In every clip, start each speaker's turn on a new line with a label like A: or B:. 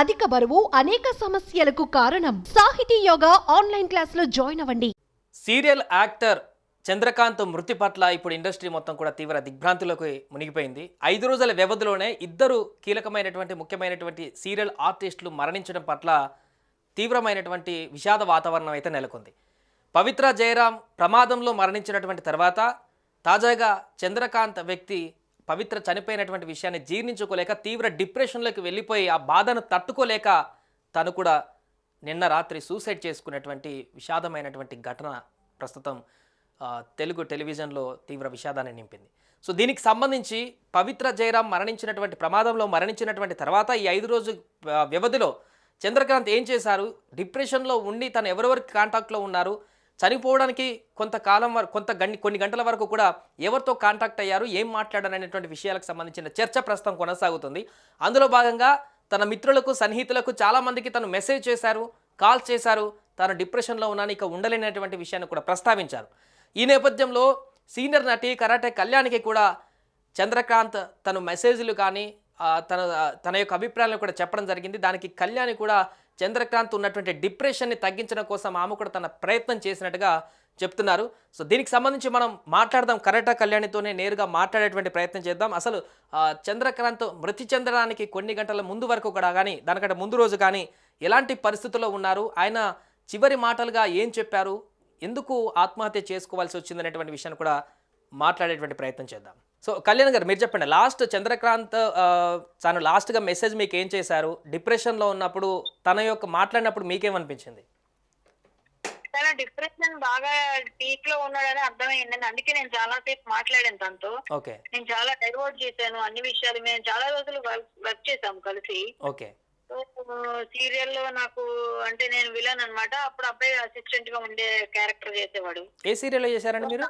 A: అధిక బరువు అనేక సమస్యలకు కారణం. సాహితీ యోగా ఆన్లైన్ క్లాసులో జాయిన్ అవ్వండి.
B: సీరియల్ యాక్టర్ చంద్రకాంత్ మృతి పట్ల ఇప్పుడు ఇండస్ట్రీ మొత్తం కూడా తీవ్ర దిగ్భ్రాంతులకు మునిగిపోయింది. 5 రోజుల వ్యవధిలోనే ఇద్దరు కీలకమైనటువంటి ముఖ్యమైనటువంటి సీరియల్ ఆర్టిస్టులు మరణించడం పట్ల తీవ్రమైనటువంటి విషాద వాతావరణం అయితే నెలకొంది. పవిత్ర జయరాం ప్రమాదంలో మరణించినటువంటి తర్వాత తాజాగా చంద్రకాంత్ వ్యక్తి పవిత్ర చనిపోయినటువంటి విషయాన్ని జీర్ణించుకోలేక తీవ్ర డిప్రెషన్లోకి వెళ్ళిపోయి ఆ బాధను తట్టుకోలేక తను కూడా నిన్న రాత్రి సూసైడ్ చేసుకున్నటువంటి విషాదమైనటువంటి ఘటన ప్రస్తుతం తెలుగు టెలివిజన్లో తీవ్ర విషాదాన్ని నింపింది. సో దీనికి సంబంధించి పవిత్ర జయరాం మరణించినటువంటి ప్రమాదంలో మరణించినటువంటి తర్వాత ఈ 5 రోజు వ్యవధిలో చంద్రకాంత్ ఏం చేశారు, డిప్రెషన్లో ఉండి తను ఎవరెవరికి కాంటాక్ట్లో ఉన్నారు, చనిపోవడానికి కొంతకాలం వరకు కొన్ని గంటల వరకు కూడా ఎవరితో కాంటాక్ట్ అయ్యారు, ఏం మాట్లాడారు అనేటువంటి విషయాలకు సంబంధించిన చర్చ ప్రస్తుతం కొనసాగుతుంది. అందులో భాగంగా తన మిత్రులకు సన్నిహితులకు చాలామందికి తను మెసేజ్ చేశారు, కాల్ చేశారు, తాను డిప్రెషన్లో ఉన్నాను, ఇక ఉండలేనటువంటి విషయాన్ని కూడా ప్రస్తావించారు. ఈ నేపథ్యంలో సీనియర్ నటి కరాటే కళ్యాణికి కూడా చంద్రకాంత్ తను మెసేజ్లు కానీ తన యొక్క అభిప్రాయాలను కూడా చెప్పడం జరిగింది. దానికి కళ్యాణి కూడా చంద్రకాంత్ ఉన్నటువంటి డిప్రెషన్ని తగ్గించడం కోసం ఆమె కూడా తన ప్రయత్నం చేసినట్టుగా చెప్తున్నారు. సో దీనికి సంబంధించి మనం మాట్లాడదాం, కరాటే కళ్యాణితోనే నేరుగా మాట్లాడేటువంటి ప్రయత్నం చేద్దాం. అసలు చంద్రకాంత్ మృతి చెందడానికి కొన్ని గంటల ముందు వరకు కూడా కానీ దానికంటే ముందు రోజు కానీ ఎలాంటి పరిస్థితుల్లో ఉన్నారు, ఆయన చివరి మాటలుగా ఏం చెప్పారు, ఎందుకు ఆత్మహత్య చేసుకోవాల్సి వచ్చిందనేటువంటి విషయాన్ని కూడా మాట్లాడేటువంటి ప్రయత్నం చేద్దాం. సో కళ్యాణ్ గారు, మీరు చెప్పండి, లాస్ట్ చంద్రకాంత్ తను లాస్ట్గా మెసేజ్ మీకు ఏం చేశారు, డిప్రెషన్లో ఉన్నప్పుడు తన యొక్క మాట్లాడినప్పుడు మీకేమనిపించింది?
C: తన డిప్రెషన్ బాగా పీక్ లో ఉన్నాడని అర్థమైంది. అందుకే నేను చాలా సేపు మాట్లాడాను తనతో.
B: ఓకే, నేను
C: చాలా డైవర్ట్ చేశాను అన్ని విషయాలు. మేము చాలా రోజులు వర్క్ చేసాం కలిసి.
B: ఓకే,
C: సీరియల్ లో నాకు అంటే నేను విలన్ అన్నమాట. అప్పుడు అబ్బాయి అసిస్టెంట్ గా ఉండే క్యారెక్టర్ చేసేవాడు.
B: ఏ సీరియల్ చేశారండి మీరు?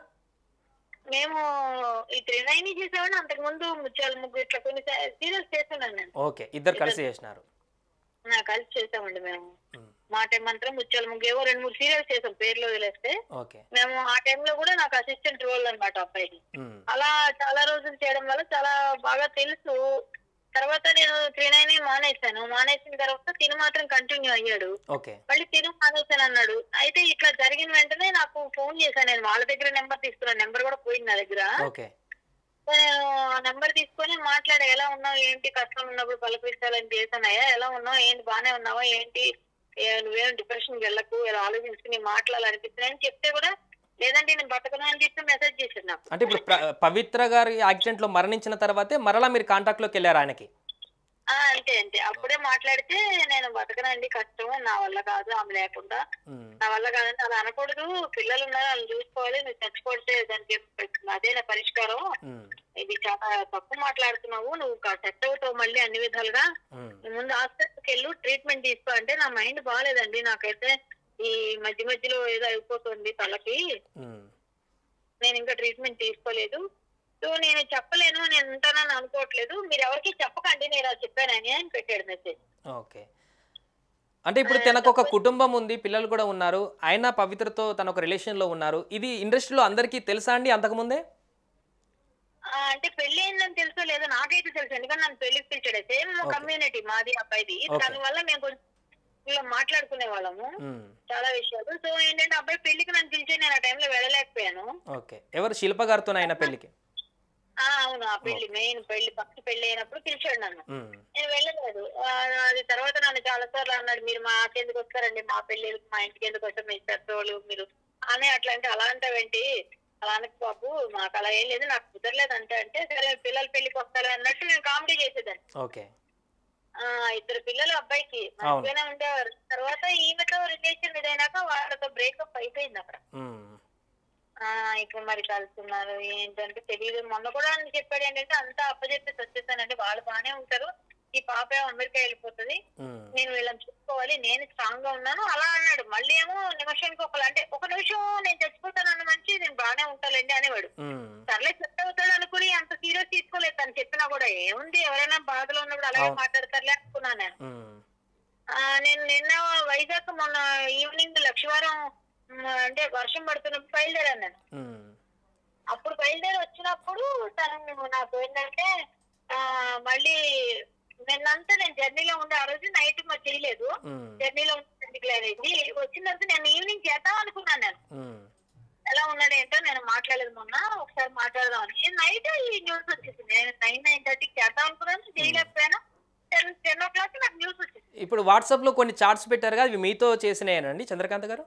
C: మేము ఈ 3 చేసేవాడిని. అంతకు ముందు ముత్యాల ముగ్గు ఇట్లా కొన్ని సీరియల్స్ చేస్తున్నాను నేను.
B: ఓకే, ఇద్దరు కలిసి చేసినారు.
C: కలిసి చేసామండి మేము. మాట మంత్రం, ముత్యాల ముగ్గు, ఏవో 2-3 సీరియల్స్ చేసాం పేర్లు వదిలేస్తే. మేము ఆ టైంలో కూడా నాకు అసిస్టెంట్ రోల్ అన్నమాట అబ్బాయికి. అలా చాలా రోజులు చేయడం వల్ల చాలా బాగా తెలుసు. తర్వాత నేను 3 మానేశాను. మానేసిన తర్వాత తిను మాత్రం కంటిన్యూ అయ్యాడు. మళ్ళీ తిను మానేశాను అన్నాడు. అయితే ఇట్లా జరిగిన వెంటనే నాకు ఫోన్ చేశాను. నేను వాళ్ళ దగ్గర నెంబర్ తీసుకున్నాను. నెంబర్ కూడా పోయింది నా దగ్గర. నేను ఆ నెంబర్ తీసుకొని మాట్లాడా, ఎలా ఉన్నావు ఏంటి, కష్టం ఉన్నప్పుడు పలకరించాలని చేశానయ్యా, ఎలా ఉన్నావు ఏంటి, బానే ఉన్నావా ఏంటి, నువ్వేం డిప్రెషన్కి వెళ్ళకు, ఇలా ఆలోచించుకుని మాట్లాడాలనిపిస్తున్నాయని చెప్తే కూడా లేదంటే నేను బతకను అని చెప్పి మెసేజ్ చేశాడు నాకు.
B: అంటే ఇప్పుడు పవిత్ర గారి యాక్సిడెంట్ లో మరణించిన తర్వాతే మరలా మీరు కాంటాక్ట్ లోకి వెళ్ళారు ఆయనకి?
C: అంతే అంతే. అప్పుడే మాట్లాడితే నేను బతకనండి, కష్టం, నా వల్ల కాదు, ఆమె లేకుండా నా వల్ల కాదంటే అలా అనకూడదు, పిల్లలు ఉన్నారు వాళ్ళని చూసుకోవాలి, నువ్వు చచ్చిపోతే దానికి అదే నా పరిష్కారం, ఇది చాలా తప్పు మాట్లాడుతున్నావు, నువ్వు సెట్ అవుతావు మళ్ళీ అన్ని విధాలుగా, ముందు హాస్పిటల్కి వెళ్ళు, ట్రీట్మెంట్ తీసుకో అంటే నా మైండ్ బాగాలేదండి, నాకైతే ఈ మధ్యలో ఏదో అయిపోతుంది తలకి, నేను ఇంకా ట్రీట్మెంట్ తీసుకోలేదు, సో నేను చెప్పలేను, నేను ఉంటానని అనుకోవట్లేదు, మీరు ఎవరికి చెప్పకండి నేను అది చెప్పానని అని పెట్టాడు మెసేజ్.
B: ఓకే, అంటే ఇప్పుడు తనకు ఒక కుటుంబం ఉంది, పిల్లలు కూడా ఉన్నారు, ఆయన పవిత్రతో తన ఒక రిలేషన్ లో ఉన్నారు, ఇది ఇండస్ట్రీలో అందరికీ తెలుసా అండి అంతకుముందే?
C: అంటే పెళ్లి అయిందని తెలుసో లేదో నాకైతే తెలుసు, ఎందుకంటే నన్ను పెళ్లికి పిలిచాడు. సేమ్ కమ్యూనిటీ మాది అబ్బాయిది, దానివల్ల మేము కొంచెం ఇలా మాట్లాడుకునే వాళ్ళము చాలా విషయాలు. సో ఏంటంటే అబ్బాయి పెళ్లికి నన్ను పిలిచి నేను ఆ టైంలో వెళ్ళలేకపోయాను.
B: ఓకే, ఎవరు శిల్ప గారితో ఆయన పెళ్లికి?
C: అవును, ఆ పెళ్లి మెయిన్ పెళ్లి ఫస్ట్ పెళ్లి అయినప్పుడు పిలిచాడు నన్ను, నేను వెళ్ళలేదు. అది తర్వాత నన్ను చాలా సార్లు అన్నాడు, మీరు మాకెందుకు వస్తారండి, మా పెళ్లికి మా ఇంటికి ఎందుకు వస్తారు, మీ పెద్దోళ్ళు మీరు అని అట్లా అంటే, అలా అంటావేంటి, అలా అనకు బాబు, మాకు అలా ఏం లేదు, నాకు కుదరలేదు అంటే సరే పిల్లల పెళ్లికి వస్తారు అన్నట్టు నేను కామెడీ చేసేదాన్ని.
B: ఓకే,
C: 2 పిల్లలు అబ్బాయికి మంచిగానే ఉండేవారు. తర్వాత ఈమెతో రిలేషన్ ఇదైనాక వాళ్ళతో బ్రేకప్ అయిపోయింది అక్కడ. ఇప్పుడు మరి కలుస్తున్నారు ఏంటంటే తెలియదు. మొన్న కూడా చెప్పాడు ఏంటంటే అంతా అప్పచెప్పేసి వచ్చేసానంటే వాళ్ళు బాగానే ఉంటారు, ఈ పాప అమెరికా వెళ్ళిపోతుంది, నేను వీళ్ళని చూసుకోవాలి, నేను స్ట్రాంగ్ గా ఉన్నాను అలా అన్నాడు. మళ్ళీ ఏమో నిమిషానికి ఒక నిమిషం నేను చచ్చిపోతానన్న మంచి నేను బాగానే ఉంటానండి అనేవాడు. సర్లే సెట్ అవుతాడు అనుకుని అంత సీరియస్ తీసుకోలేదు. తను చెప్పినా కూడా ఏముంది, ఎవరైనా బాధలో ఉన్నప్పుడు అలాగే మాట్లాడతారులే అనుకున్నాను నేను. నేను నిన్న వైజాగ్ మొన్న ఈవినింగ్ లక్షవారం అంటే వర్షం పడుతున్నప్పుడు బయలుదేరాను నేను. అప్పుడు బయలుదేరి వచ్చినప్పుడు తను నాకు ఏంటంటే మళ్ళీ నిన్నంతా నేను జర్నీలో ఉండే ఆ రోజు నైట్ మరి చేయలేదు. జర్నీలో డిక్లేర్ అయింది. వచ్చిన తర్వాత నేను ఈవినింగ్ చేద్దాం అనుకున్నాను. నేను ఎలా ఉన్నాడు ఏంటో నేను మాట్లాడలేదు మొన్న, ఒకసారి మాట్లాడదామని. నైట్ ఈ న్యూస్ వచ్చేసింది. నేను 9:30కి చేద్దాం అనుకున్నాను, చేయలేకపోయాను. 10 o'clock నాకు న్యూస్ వచ్చింది.
B: ఇప్పుడు వాట్సాప్ లో కొన్ని చార్ట్స్ పెట్టారు కదా, అవి మీతో చేసినాయనండి చంద్రకాంత్ గారు?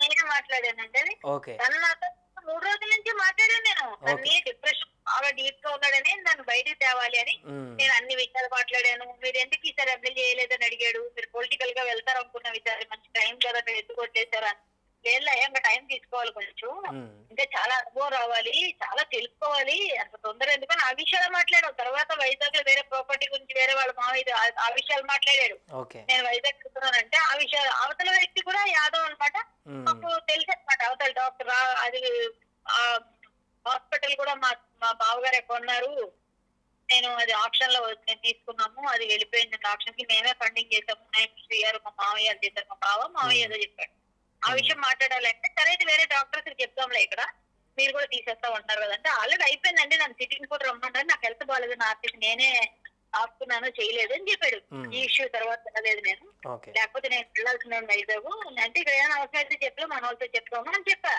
C: నేనే మాట్లాడానంటే
B: ఓకే.
C: తను నాతో 3 రోజుల నుంచి మాట్లాడాను. నేను తన్ని డిప్రెషన్ బాగా డీప్ గా ఉన్నాడని నన్ను బయటకు తేవాలి అని నేను అన్ని విషయాలు మాట్లాడాను. మీరు ఎందుకు ఈసారి అప్లై చేయలేదని అడిగాడు. మీరు పొలిటికల్ గా వెళ్తారు అనుకున్న విచారి మంచి టైం కదా, మీరు ఎందుకు వచ్చేసారా? లేదు ఇంకా టైం తీసుకోవాలి కొంచెం, ఇంకా చాలా అనుభవం రావాలి, చాలా తెలుసుకోవాలి, అంత తొందర ఎందుకని ఆ విషయాలు మాట్లాడాడు. తర్వాత వైజాగ్ లో వేరే ప్రాపర్టీ గురించి వేరే వాళ్ళ మావయ్య ఆ విషయాలు మాట్లాడాడు. నేను వైజాగ్ వెళ్తున్నానంటే ఆ విషయాలు అవతల వ్యక్తి కూడా యాదవ్ అనమాట. మాకు తెలుసు అనమాట అవతల డాక్టర్. అది హాస్పిటల్ కూడా మా బావగారు కొన్నారు. నేను అది ఆప్షన్ లో తీసుకున్నాము, అది వెళ్ళిపోయింది. ఆప్షన్ కి మేమే ఫండింగ్ చేసాము. 9 years మా మావయ్య చేశారు. మా మావయ్య ఏదో చెప్పాడు. ఆ విషయం మాట్లాడాలంటే సరే అయితే వేరే డాక్టర్స్ చెప్తాంలే, ఇక్కడ మీరు కూడా తీసేస్తా ఉంటారు కదంటే ఆల్రెడీ అయిపోయిందండి. నన్ను సిట్టింగ్ కూడా రమ్మంటారు, నాకు హెల్త్ బాగాలేదు, నా ఆర్టిస్ట్ నేనే ఆపుకున్నాను, చేయలేదు అని చెప్పాడు. ఈ ఇష్యూ తర్వాత వెళ్ళలేదు నేను, లేకపోతే నేను వెళ్ళాల్సిన వైజాగ్ అంటే ఇక్కడ ఏమైనా అవసరం అయితే చెప్పలే, మన వాళ్ళతో చెప్తాము అని చెప్పా.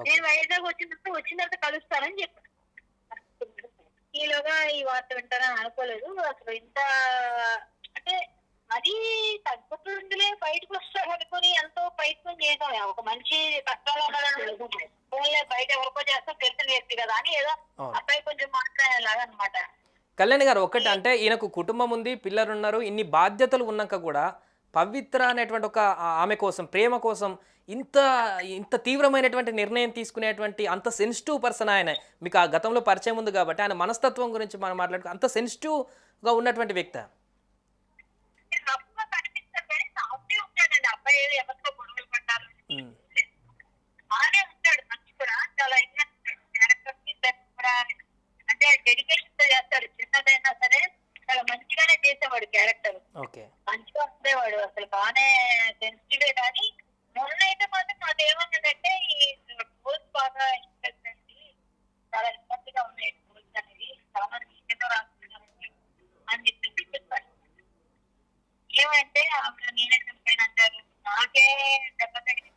C: నేను వైజాగ్ వచ్చిన తర్వాత కలుస్తానని చెప్పాను. ఈలోగా ఈ వార్త వింటానని అనుకోలేదు. అసలు ఇంత అంటే అది తగ్గుతుందిలే, బయటకు వస్తాడు అనుకుని ఎంతో ప్రయత్నం చేసాం. ఒక మనిషి కష్టాలు బయట ఎవరికో చేస్తాం, తెలిసిన వ్యక్తి కదా అని ఏదో అబ్బాయి కొంచెం మాట్లాడేలాగా అనమాట.
B: కళ్యాణ్ గారు ఒకటి అంటే ఈయనకు కుటుంబం ఉంది, పిల్లలు ఉన్నారు, ఇన్ని బాధ్యతలు ఉన్నాక కూడా పవిత్ర అనేటువంటి ఒక ఆమె కోసం, ప్రేమ కోసం ఇంత తీవ్రమైనటువంటి నిర్ణయం తీసుకునేటువంటి అంత సెన్సిటివ్ పర్సన్ ఆయన. మీకు ఆ గతంలో పరిచయం ఉంది కాబట్టి ఆయన మనస్తత్వం గురించి మనం మాట్లాడుకో, అంత సెన్సిటివ్గా ఉన్నటువంటి వ్యక్తి.
C: అబ్బాయి ఎవరితో గొడవలు పడ్డారు బాగానే ఉంటాడు, మంచి కూడా చాలా అంటే డెడికేషన్ తో చేస్తాడు. చిన్నదైనా సరే చాలా మంచిగానే చేసేవాడు క్యారెక్టర్, మంచిగా ఉండేవాడు. అసలు బాగానే సెన్సిటివే. కానీ మొన్న అయితే మాత్రం అదేమన్నదంటే ఈ రూల్స్ బాగా ఇంట్రెస్ట్ అండి, చాలా ఇబ్బందిగా ఉన్నాయి రూల్స్ అనేది, చాలా నీటితో రాస్తున్నాను అని చెప్పి చెప్పాడు. ఏమంటే ఆమె నేనే చంపాను అంటారు, నాకే దెబ్బ తగిలి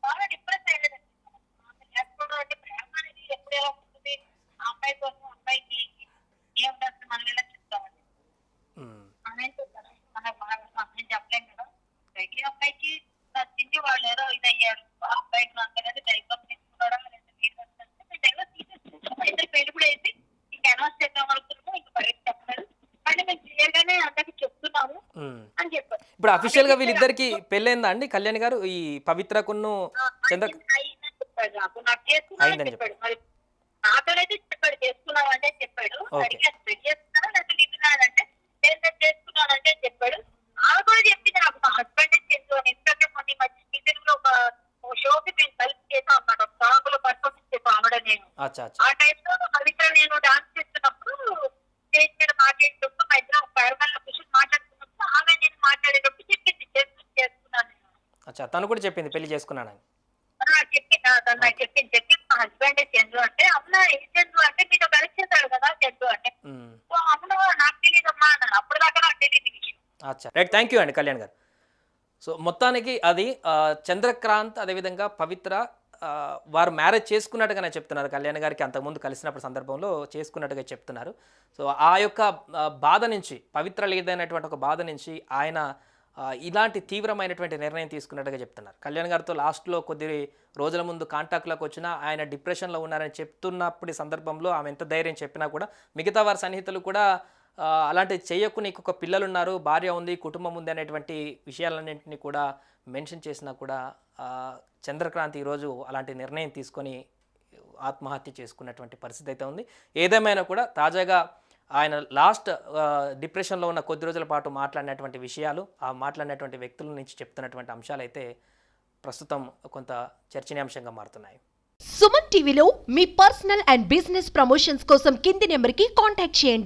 C: బాగా డిప్రెస్ అయ్యేది. లేకపోతే ప్రేమ అనేది ఎప్పుడు ఎలా ఉంటుంది, ఆ అమ్మాయి కోసం అబ్బాయికి ఏం చేస్తే మనం ఎలా చెప్తామండి. అనే మనకు మనం చెప్పలేం కదా. ప్రతి అబ్బాయికి నచ్చింది, వాళ్ళు ఏదో ఇది అయ్యారు, ఆ అబ్బాయికి నచ్చలేదు, డైవర్స్ తీసుకున్నాడా ఇద్దరు పెళ్లి కూడా వేసి ఇంక అనౌన్స్ చేద్దాం అనుకున్నాము. ఇంక బయట చెప్పలేదు అంటే మేము క్లియర్ గానే అందరికి చెప్తున్నాము అని చెప్పారు.
B: ఇప్పుడు అఫీషియల్ గా వీళ్ళిద్దరికి పెళ్ళైందా అండి కళ్యాణ్ గారు? ఈ పవిత్రకును చంద్ర
C: చెప్పాడు, నాకు చేసుకున్నాను చెప్పాడు. మరి నాతోనైతే చెప్పాడు చేసుకున్నావు అంటే చెప్పాడు. అడిగాను పెళ్లి చేసుకున్నాను లేకపోతే నింటున్నాడంటే చేసుకున్నానంటే చెప్పాడు. ఆమె కూడా చెప్పింది నాకు మా హస్బెండ్ చేస్తూ అని. ఎందుకంటే కొన్ని మధ్య సీజన్ లో ఒక షోకి మేము కలిసి చేసాం అన్నమాట. ఒక సాంగ్ లో పర్ఫార్మెన్స్ చేసాం ఆవిడ నేను. ఆ టైంలో పవిత్ర నేను డాన్స్ చేస్తున్నప్పుడు స్టేజ్ మీద మాట్లాడేటప్పుడు మా ఇద్దరు పైరగాళ్ళ కూర్చొని మాట్లాడుతున్నప్పుడు ఆమె నేను మాట్లాడేటప్పుడు చెప్పింది చేసుకున్నాను నేను.
B: తను కూడా చెప్పింది పెళ్లి చేసుకున్నానని
C: చెప్పింది మా హస్బెండ్ చంద్రు అంటే, అమ్మ ఏ చంద్రు అంటే మీతో కలిసి చేశాడు కదా చంద్రు అంటే, అమ్మ నాకు తెలియదమ్మా అన్నాను. అప్పుడు దాకా నాకు తెలియదు విషయం.
B: రైట్, థ్యాంక్ యూ అండి కళ్యాణ్ గారు. సో మొత్తానికి అది చంద్రకాంత్ అదేవిధంగా పవిత్ర వారు మ్యారేజ్ చేసుకున్నట్టుగానే చెప్తున్నారు. కళ్యాణ్ గారికి అంతకుముందు కలిసినప్పుడు సందర్భంలో చేసుకున్నట్టుగా చెప్తున్నారు. సో ఆ యొక్క బాధ నుంచి, పవిత్ర లేదనేటువంటి ఒక బాధ నుంచి ఆయన ఇలాంటి తీవ్రమైనటువంటి నిర్ణయం తీసుకున్నట్టుగా చెప్తున్నారు. కళ్యాణ్ గారితో లాస్ట్లో కొద్ది రోజుల ముందు కాంటాక్ట్లోకి వచ్చినా ఆయన డిప్రెషన్లో ఉన్నారని చెప్తున్నప్పుడు సందర్భంలో ఆమె ఎంత ధైర్యం చెప్పినా కూడా మిగతా వారి సన్నిహితులు కూడా అలాంటి చేయకు, నీకు ఒక పిల్లలు ఉన్నారు, భార్య ఉంది, కుటుంబం ఉంది అనేటువంటి విషయాలన్నింటినీ కూడా మెన్షన్ చేసినా కూడా చంద్రకాంత్ ఈరోజు అలాంటి నిర్ణయం తీసుకొని ఆత్మహత్య చేసుకున్నటువంటి పరిస్థితి అయితే ఉంది. ఏదేమైనా కూడా తాజాగా ఆయన లాస్ట్ డిప్రెషన్లో ఉన్న కొద్ది రోజుల పాటు మాట్లాడినటువంటి విషయాలు, ఆ మాట్లాడినటువంటి వ్యక్తుల నుంచి చెప్తున్నటువంటి అంశాలు అయితే ప్రస్తుతం కొంత చర్చనీయాంశంగా మారుతున్నాయి.
A: సుమన్ టీవీలో మీ పర్సనల్ అండ్ బిజినెస్ ప్రమోషన్స్ కోసం కింది నెంబర్కి కాంటాక్ట్ చేయండి.